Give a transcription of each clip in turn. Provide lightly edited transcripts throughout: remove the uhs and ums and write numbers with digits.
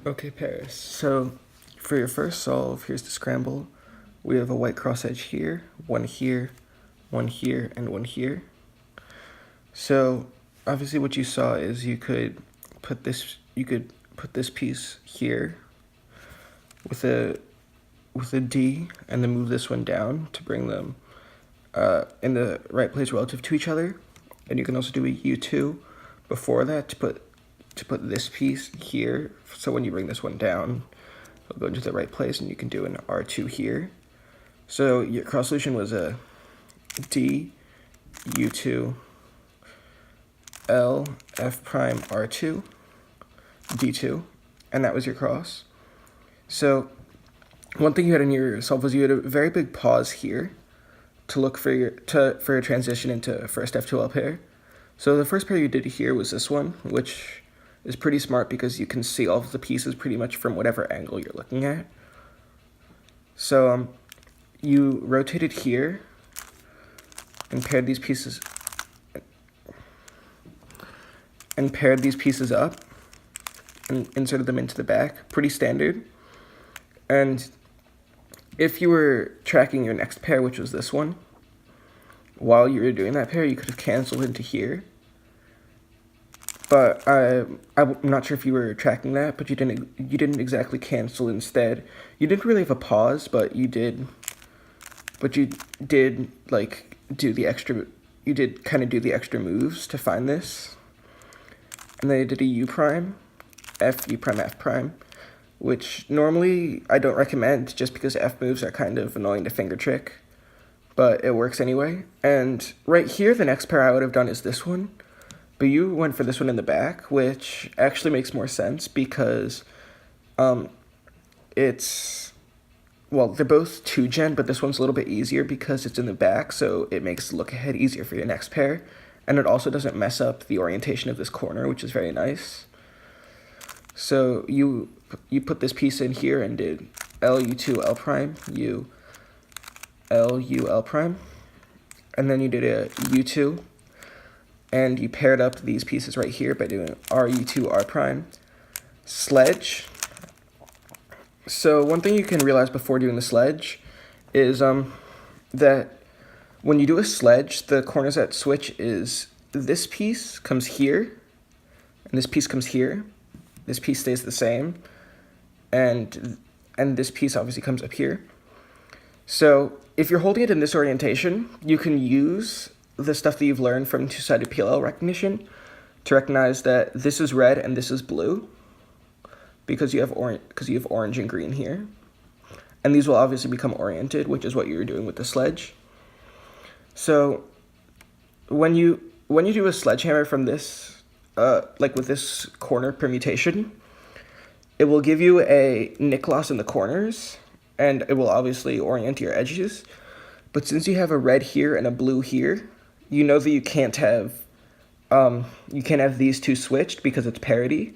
Okay, Paris. So for your first solve, here's the scramble. We have a white cross edge here, one here, one here, and one here. So obviously what you saw is you could put this piece here with a D and then move this one down to bring them in the right place relative to each other. And you can also do a U2 before that to put this piece here. So when you bring this one down, it'll go into the right place, and you can do an R2 here. So your cross solution was a D, U2, L, F prime, R2, D2, and that was your cross. So one thing you had in your solve was you had a very big pause here to look for your transition into first F2L pair. So the first pair you did here was this one, which is pretty smart because you can see all of the pieces pretty much from whatever angle you're looking at. So you rotated here and paired these pieces up and inserted them into the back. Pretty standard. And if you were tracking your next pair, which was this one, while you were doing that pair, you could have canceled into here. But I'm not sure if you were tracking that, but you didn't exactly cancel. Instead, you didn't really have a pause, but you did like do the extra. You did kind of do the extra moves to find this, and then you did a U prime, F, U prime, F prime, which normally I don't recommend just because F moves are kind of annoying to finger trick, but it works anyway. And right here, the next pair I would have done is this one. But you went for this one in the back, which actually makes more sense because they're both 2-gen, but this one's a little bit easier because it's in the back, so it makes look ahead easier for your next pair. And it also doesn't mess up the orientation of this corner, which is very nice. So you put this piece in here and did L, U2, L prime, U, L, U, L prime. And then you did a U2. And you paired up these pieces right here by doing R, U2, R prime, sledge. So one thing you can realize before doing the sledge is that when you do a sledge, the corners that switch is this piece comes here, and this piece comes here. This piece stays the same, and this piece obviously comes up here. So if you're holding it in this orientation, you can use the stuff that you've learned from two-sided PLL recognition to recognize that this is red and this is blue because you have orange and green here. And these will obviously become oriented, which is what you're doing with the sledge. So when you do a sledgehammer from this, like with this corner permutation, it will give you a nick loss in the corners, and it will obviously orient your edges. But since you have a red here and a blue here, you know that you can't have these two switched because it's parity.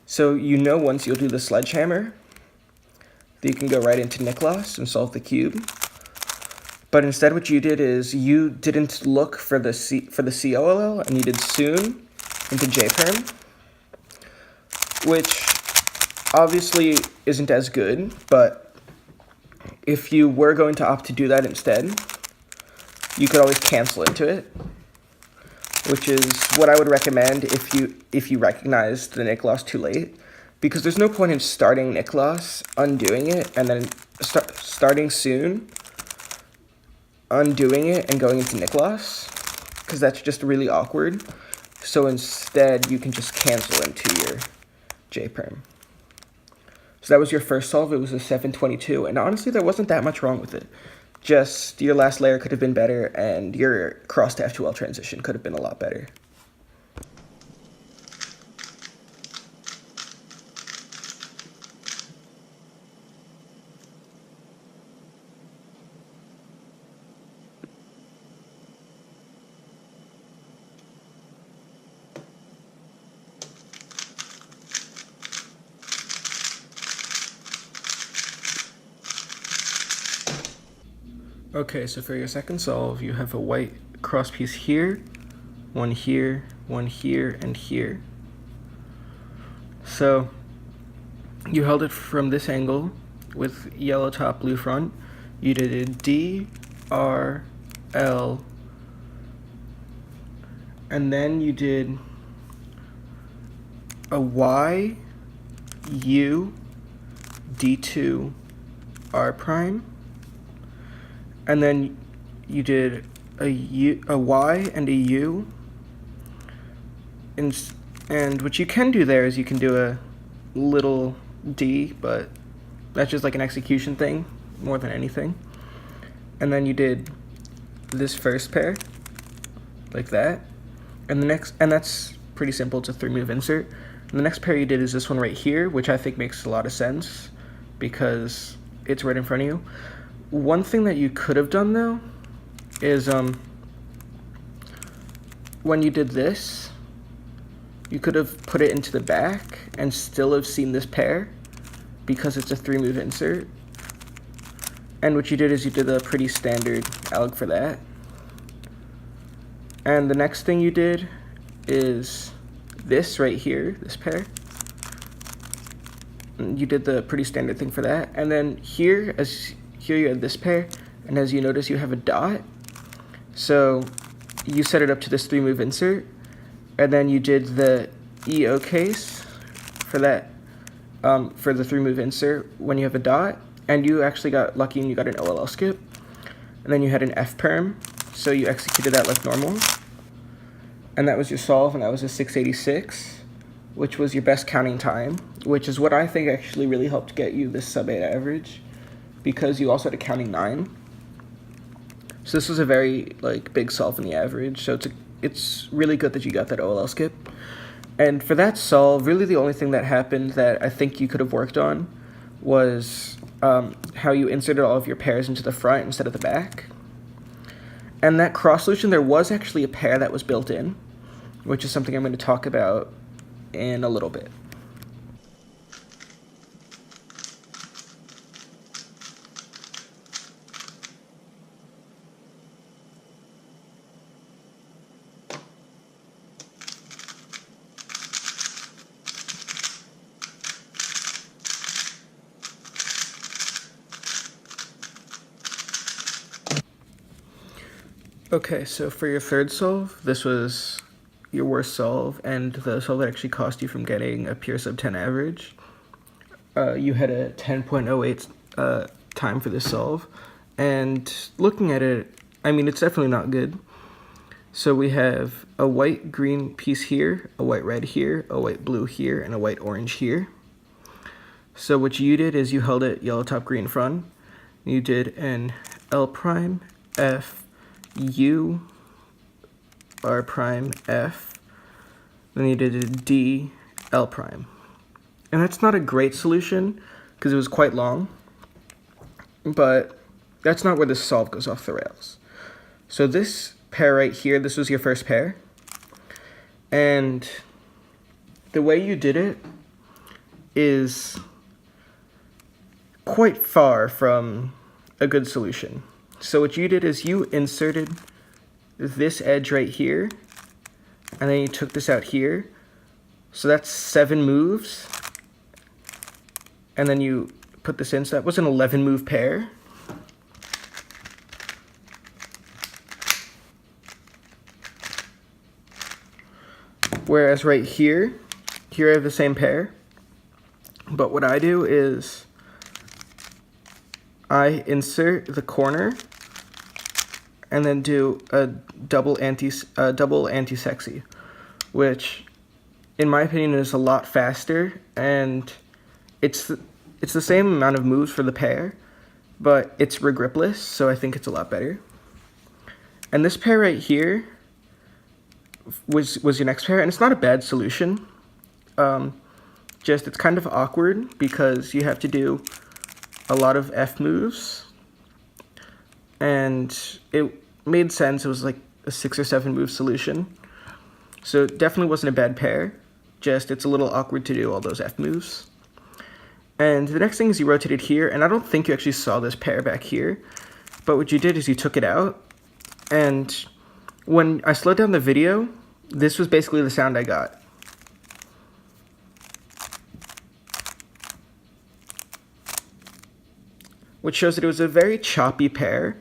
So you know once you'll do the sledgehammer that you can go right into nick loss and solve the cube. But instead what you did is you didn't look for the COLL and you did soon into J-perm, which obviously isn't as good, but if you were going to opt to do that instead, you could always cancel into it, which is what I would recommend if you recognize the nick loss too late, because there's no point in starting nick loss, undoing it, and then starting soon, undoing it, and going into nick loss, because that's just really awkward. So instead, you can just cancel into your J-perm. So that was your first solve. It was a 722, and honestly, there wasn't that much wrong with it. Just your last layer could have been better, and your cross to F2L transition could have been a lot better. Okay, so for your second solve, you have a white cross piece here, one here, and here. So you held it from this angle with yellow top, blue front. You did a D, R, L, and then you did a Y, U, D2, R prime, and then you did a Y and a U, and what you can do there is you can do a little D, but that's just like an execution thing more than anything. And then you did this first pair like that, and that's pretty simple. It's a 3-move insert. And the next pair you did is this one right here, which I think makes a lot of sense because it's right in front of you. One thing that you could have done though is when you did this, you could have put it into the back and still have seen this pair because it's a 3-move insert. And what you did is you did a pretty standard alg for that. And the next thing you did is this right here, this pair. And you did the pretty standard thing for that. And then here you had this pair, and as you notice, you have a dot. So you set it up to this 3-move insert, and then you did the EO case for that, for the 3-move insert when you have a dot, and you actually got lucky and you got an OLL skip. And then you had an F perm, so you executed that like normal. And that was your solve, and that was a 686, which was your best counting time, which is what I think actually really helped get you this sub-8 average, because you also had a counting 9. So this was a very like big solve in the average, so it's really good that you got that OLL skip. And for that solve, really the only thing that happened that I think you could have worked on was how you inserted all of your pairs into the front instead of the back. And that cross solution, there was actually a pair that was built in, which is something I'm going to talk about in a little bit. Okay, so for your third solve, this was your worst solve, and the solve that actually cost you from getting a pure sub 10 average. You had a 10.08 time for this solve, and looking at it, I mean, it's definitely not good. So we have a white-green piece here, a white-red here, a white-blue here, and a white-orange here. So what you did is you held it yellow top, green front. You did an L prime, F, U, R prime, F, then you did a D, L prime. And that's not a great solution because it was quite long, but that's not where this solve goes off the rails. So this pair right here, this was your first pair, and the way you did it is quite far from a good solution. So what you did is you inserted this edge right here, and then you took this out here. So that's 7 moves. And then you put this in, so that was an 11-move pair. Whereas right here I have the same pair. But what I do is I insert the corner and then do a double anti-sexy, which in my opinion is a lot faster, and it's the same amount of moves for the pair, but it's regripless, so I think it's a lot better. And this pair right here was your next pair, and it's not a bad solution. Just it's kind of awkward because you have to do a lot of F moves, and it made sense. It was like a 6 or 7 move solution, so it definitely wasn't a bad pair, just it's a little awkward to do all those F moves. And the next thing is you rotated here, and I don't think you actually saw this pair back here, but what you did is you took it out, and when I slowed down the video, this was basically the sound I got. which shows that it was a very choppy pair,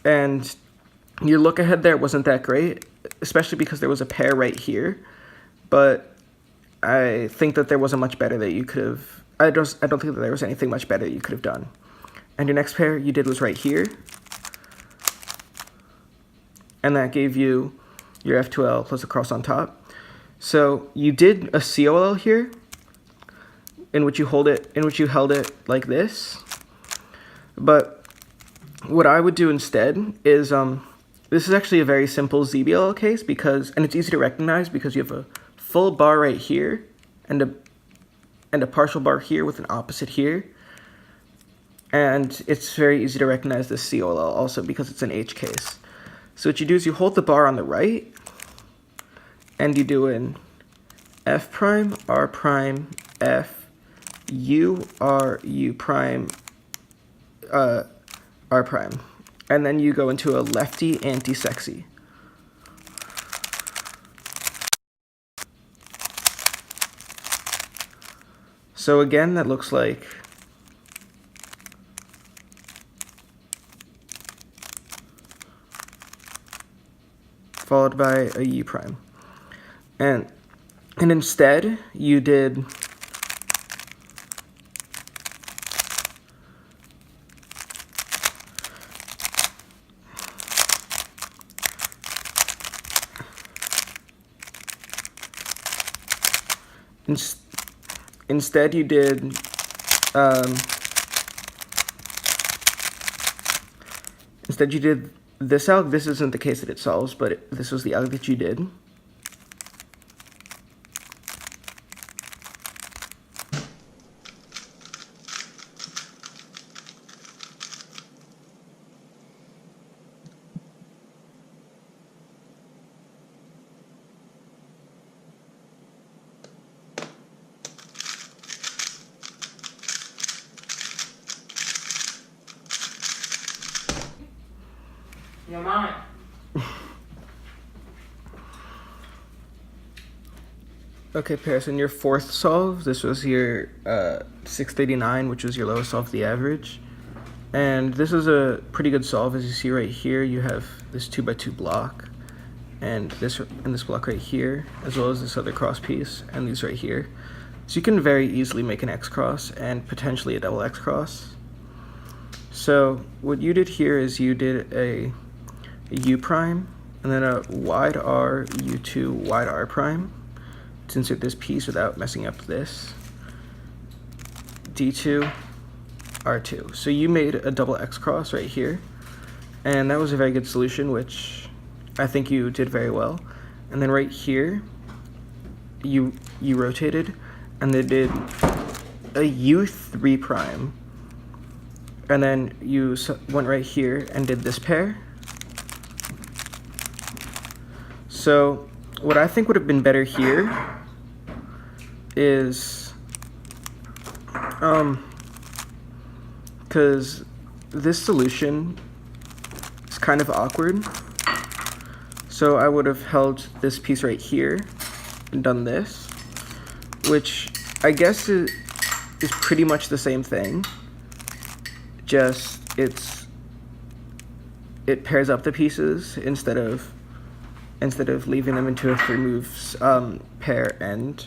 and your look ahead there wasn't that great, especially because there was a pair right here, but I think that there wasn't much better that you could have, I don't think that there was anything much better that you could have done. And your next pair you did was right here, and that gave you your F2L plus a cross on top. So you did a COL here, in which you held it like this. But what I would do instead is, this is actually a very simple ZBL case and it's easy to recognize because you have a full bar right here and a partial bar here with an opposite here. And it's very easy to recognize this COL also because it's an H case. So what you do is you hold the bar on the right, and you do an F prime, R prime, F, U, R, U prime, R prime. And then you go into a lefty anti-sexy. So again, that looks like followed by a U prime. And instead, you did instead you did this alg. This isn't the case that it solves, but this was the alg that you did. Your mind. Okay, Paris, in your fourth solve, this was your 639, which was your lowest solve of the average. And this is a pretty good solve. As you see right here, you have this 2x2 block, and this block right here, as well as this other cross piece, and these right here. So you can very easily make an X cross and potentially a double X cross. So what you did here is you did a U prime, and then a wide R, U2, wide R prime, to insert this piece without messing up this, D2, R2. So you made a double X cross right here, and that was a very good solution, which I think you did very well. And then right here, you rotated, and they did a U3 prime, and then you went right here and did this pair. So what I think would have been better here is, because this solution is kind of awkward, so I would have held this piece right here and done this, which I guess is pretty much the same thing, just it pairs up the pieces instead of leaving them into a 3-moves pair and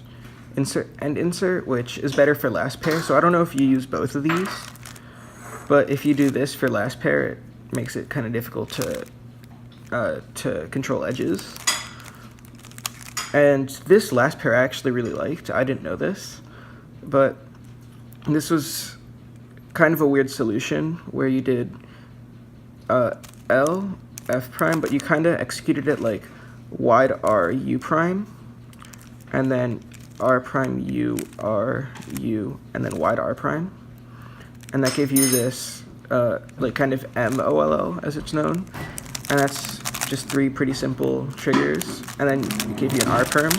insert, which is better for last pair. So I don't know if you use both of these, but if you do this for last pair, it makes it kind of difficult to control edges. And this last pair I actually really liked. I didn't know this, but this was kind of a weird solution where you did L, F prime, but you kind of executed it like wide R, U prime, and then R prime, U, R, U, and then wide R prime. And that gave you this like kind of MOLL as it's known. And that's just 3 pretty simple triggers. And then it gave you an R perm.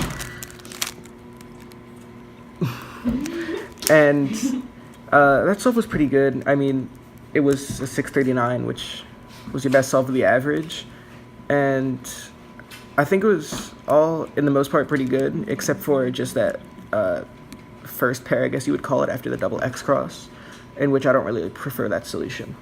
And that solve was pretty good. I mean, it was a 639, which was your best solve of the average. And I think it was all, in the most part, pretty good, except for just that first pair, I guess you would call it, after the double X cross. in which I don't really prefer that solution.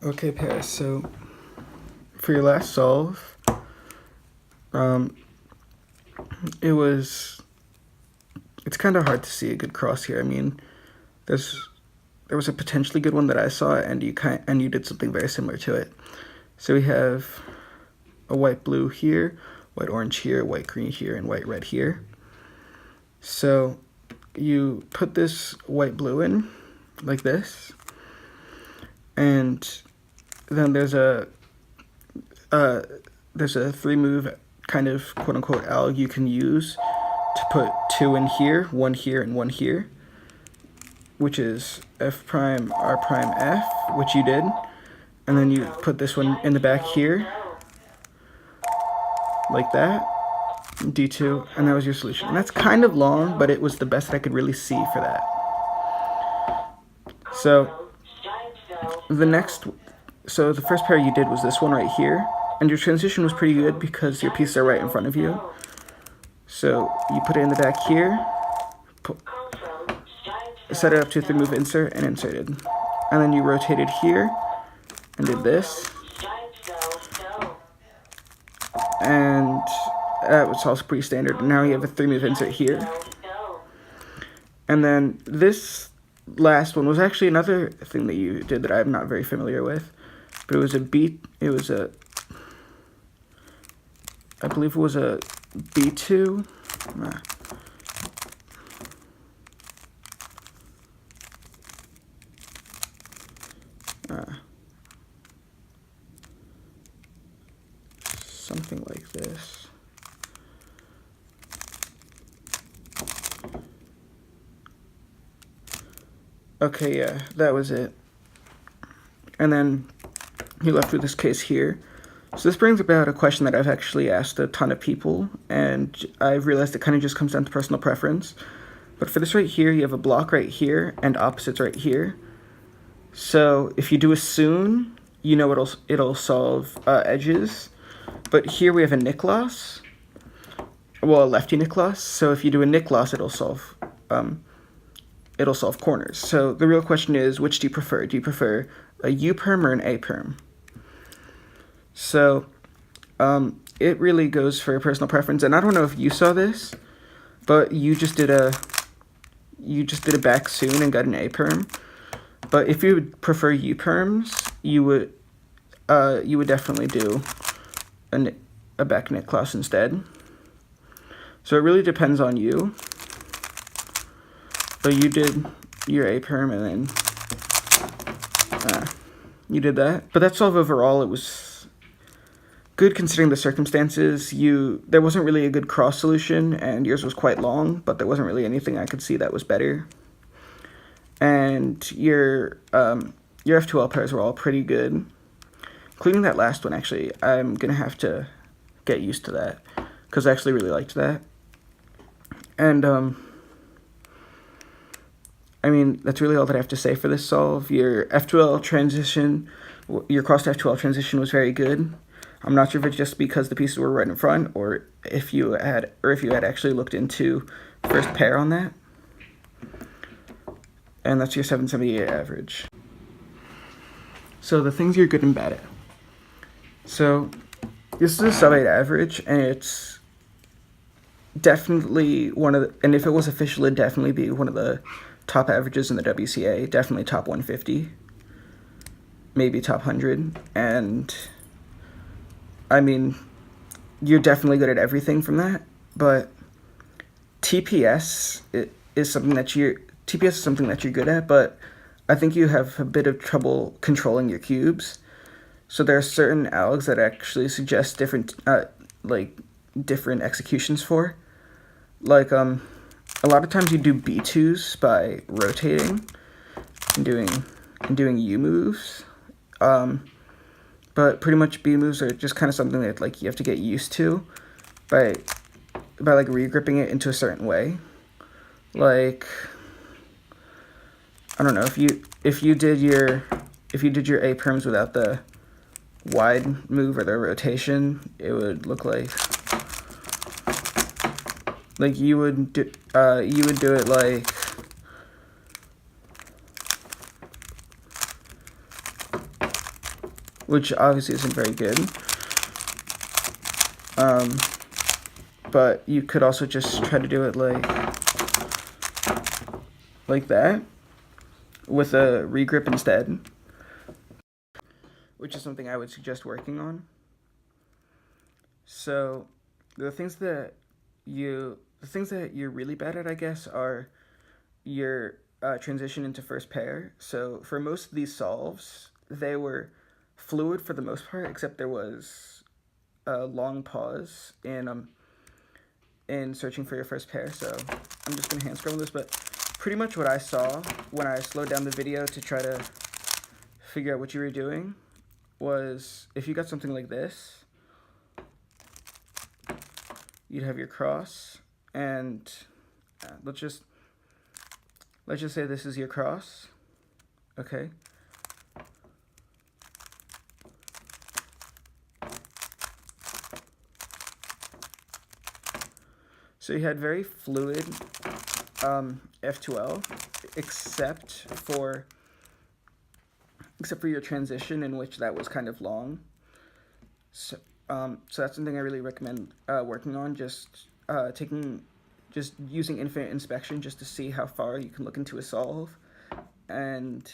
Okay, Paris, so for your last solve, it's kind of hard to see a good cross here. I mean, there was a potentially good one that I saw, and you did something very similar to it. So we have a white blue here, white orange here, white green here, and white red here. So you put this white blue in like this, and then there's a 3-move kind of quote-unquote alg you can use to put 2 in here, 1 here, and 1 here, which is f prime r prime f, which you did, and then you put this one in the back here like that, d2, and that was your solution. And that's kind of long, but it was the best I could really see for that. So the first pair you did was this one right here, and your transition was pretty good because your pieces are right in front of you. So you put it in the back here, set it up to 3-move insert, and inserted. And then you rotated here and did this. And that was also pretty standard. Now you have a 3-move insert here. And then this last one was actually another thing that you did that I'm not very familiar with. But it was I believe it was a B2. Something like this. Okay, yeah, that was it. And then you left with this case here. So this brings about a question that I've actually asked a ton of people, and I've realized it kind of just comes down to personal preference. But for this right here, you have a block right here and opposites right here. So if you do a soon, you know it'll solve edges. But here we have a nick loss, well, a lefty nick loss. So if you do a nick loss, it'll solve corners. So the real question is, which do you prefer? Do you prefer a U perm or an A perm? So it really goes for personal preference. And I don't know if you saw this, but you just did a back soon and got an A perm. But if you would prefer U perms, you would definitely do a back nick loss instead. So it really depends on you. But you did your A perm and then you did that. But that solve overall, it was good considering the circumstances. There wasn't really a good cross solution, and yours was quite long, but there wasn't really anything I could see that was better. And your F2L pairs were all pretty good, including that last one. Actually, I'm gonna have to get used to that because I actually really liked that. And I mean, that's really all that I have to say for this solve. Your F2L transition, your cross to F2L transition was very good. I'm not sure if it's just because the pieces were right in front, or if you had actually looked into first pair on that. And that's your 778 average. So the things you're good and bad at. So this is a sub-8 average, and it's definitely and if it was official, it'd definitely be one of the top averages in the WCA, definitely top 150, maybe top 100, and I mean, you're definitely good at everything from that, but TPS is something that you're good at, but I think you have a bit of trouble controlling your cubes. So there are certain algs that actually suggest different executions for. Like, a lot of times you do B2s by rotating and doing and doing U moves. Um, but pretty much B moves are just kind of something that like you have to get used to by like regripping it into a certain way. Like I don't know, if you did your A perms without the wide move or the rotation, it would look like you would do it like which obviously isn't very good. But you could also just try to do it like that with a regrip instead, which is something I would suggest working on. So the things that you're really bad at, I guess, are your transition into first pair. So for most of these solves, they were fluid for the most part, except there was a long pause in searching for your first pair. So I'm just gonna hand scroll this, but pretty much what I saw when I slowed down the video to try to figure out what you were doing was if you got something like this, you'd have your cross, and let's just say this is your cross, okay? So you had very fluid F2L, except for your transition, in which that was kind of long. So that's something I really recommend working on. Just using infinite inspection just to see how far you can look into a solve. And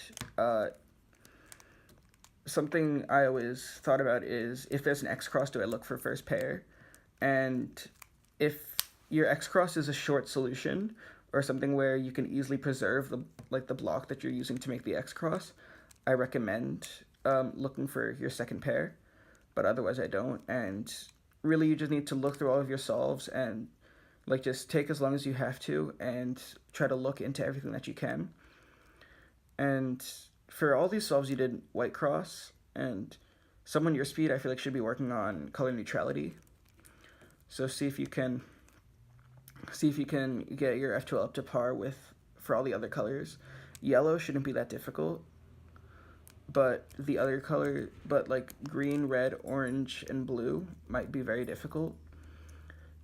something I always thought about is, if there's an X cross, do I look for first pair? And if your X cross is a short solution, or something where you can easily preserve the block that you're using to make the X cross, I recommend looking for your second pair. But otherwise I don't. And really, you just need to look through all of your solves and just take as long as you have to and try to look into everything that you can. And for all these solves, you did white cross, and someone your speed I feel like should be working on color neutrality. So see if you can get your F2L up to par for all the other colors. Yellow shouldn't be that difficult, but the other color, like green, red, orange, and blue might be very difficult.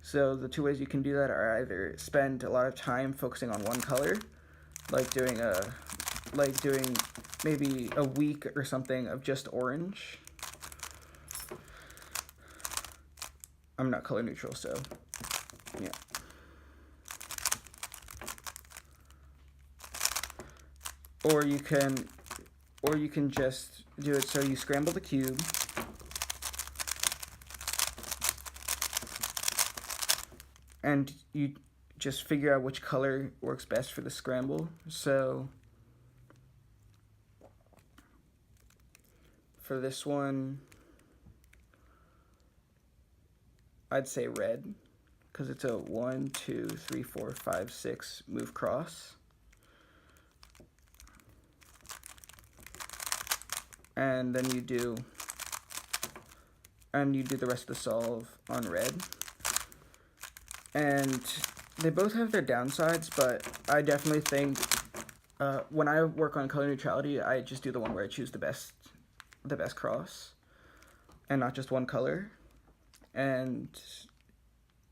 So the two ways you can do that are either spend a lot of time focusing on one color, like doing maybe a week or something of just orange. I'm not color neutral, so yeah. Or you can just do it so you scramble the cube, and you just figure out which color works best for the scramble. So for this one, I'd say red, because it's a 1, 2, 3, 4, 5, 6 move cross. And then you do the rest of the solve on red. And they both have their downsides, but I definitely think when I work on color neutrality, I just do the one where I choose the best cross and not just one color. And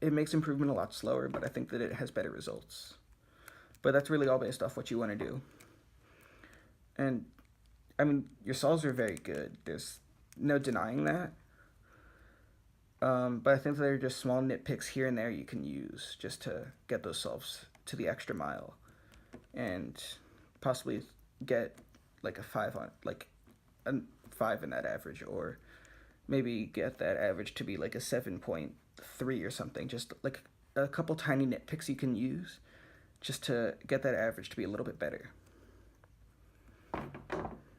it makes improvement a lot slower, but I think that it has better results. But that's really all based off what you want to do. And I mean, your solves are very good. There's no denying that. But I think there are just small nitpicks here and there you can use just to get those solves to the extra mile, and possibly get like a 5 in that average, or maybe get that average to be like a 7.3 or something. Just like a couple tiny nitpicks you can use just to get that average to be a little bit better.